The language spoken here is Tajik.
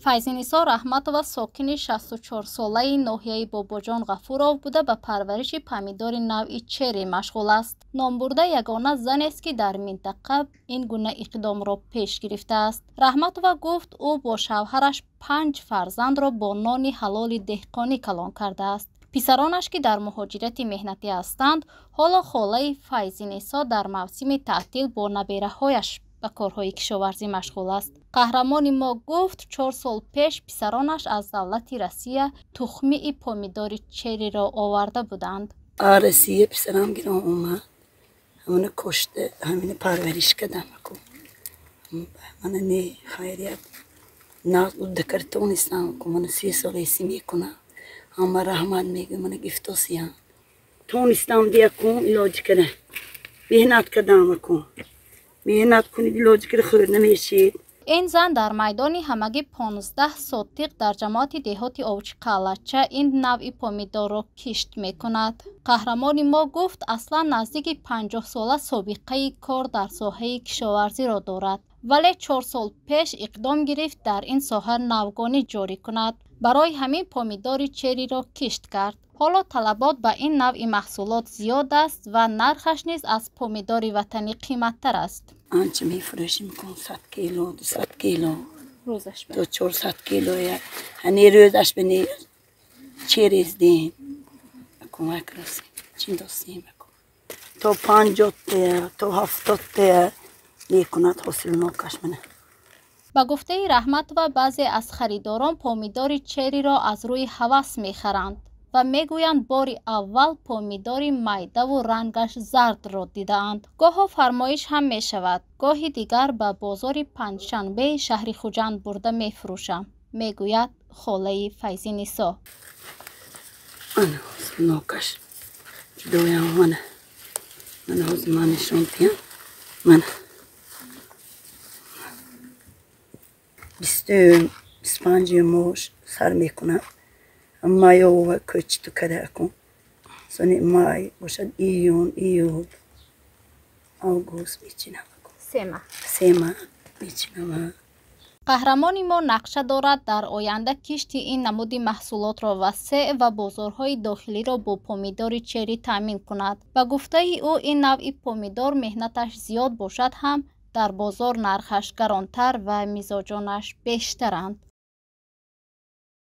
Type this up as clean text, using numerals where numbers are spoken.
файзиниса раҳматова сокини 64 солаи ноҳияи бобоҷон ғафуров буда ба парвариши помидори навъи чери машғул аст. Номбурда ягона занест ки дар минтақа ин гуна иқдомро пеш гирифтааст. раҳматова гуфт ӯ бо шавҳараш 5 фарзандро бо нони ҳалоли деҳқонӣ калон кардааст. писаронаш ки дар муҳоҷирати меҳнатӣ ҳастанд, ҳоло холаи Файзиниса дар мавсими таътил бо набераҳояш ба корҳои кишоварзӣ машғул аст. қаҳрамони мо гуфт 4 сол пеш писаронаш аз давлати Россия тухмии помидори черриро оварда буданд. Россия писарам гирон омад, ҳамона кошта, ҳамина парвариш кардам. Мана не хайрият нақд картонистам, мана 3 сол эси мекунам. Ҳама раҳмат мегӯям, мана гифтосиям. Тонистам дия кун илоҷ кара. Меҳнат кардам кун. Меҳнат кунид илоҷ кара хӯрд намешид. ин зан дар майдони ҳамагӣ 15 сотиқ дар ҷамоати деҳоти Овчиқалача ин навъи помидорро кишт мекунад. қаҳрамони мо гуфт аслан наздики 50 сола собиқаи кор дар соҳаи кишоварзиро дорад, вале 4 сол пеш иқдом гирифт дар ин соҳа навгонӣ ҷорӣ кунад. барои ҳамин помидори черриро кишт кард. ҳоло талабот ба ин навъи маҳсулот зиёд аст ва нархаш низ аз помидори ватанӣ қиматтар аст. Анча мефурӯшим кун 100 кило, 200 кило, рӯзаш то 400 кило. Ҳани рӯзаш бини через дем. Кумак раси. Чин достем. То 50 тая, то 70 тая мекунад ҳосилнокаш мана. ба гуфтаи Раҳматова баъзе аз харидорон помидори черриро аз рӯи ҳавас мехаранд ва мегӯянд бори аввал помидори майдаву рангаш зардро дидаанд. гоҳо фармоиш ҳам мешавад, гоҳи дигар ба бозори панҷшанбеи шаҳри Хуҷанд бурда мефурӯшам, мегӯяд холаи Файзинисо. Ана ҳосилнокаш ҷудоям мана. Мана ҳозир ман нишонтиям. Мана 25 мош сар мекунам. Майо ва кӯчту када кун. Сони май бошад июн, июл, август мечинам. Сема мечинам. қаҳрамони мо нақша дорад дар оянда кишти ин намуди маҳсулотро васеъ ва бозорҳои дохилиро бо помидори черри таъмин кунад. ба гуфтаи ӯ ин навъи помидор меҳнаташ зиёд бошад ҳам дар бозор нархаш гаронтар ва мизоҷонаш бештаранд.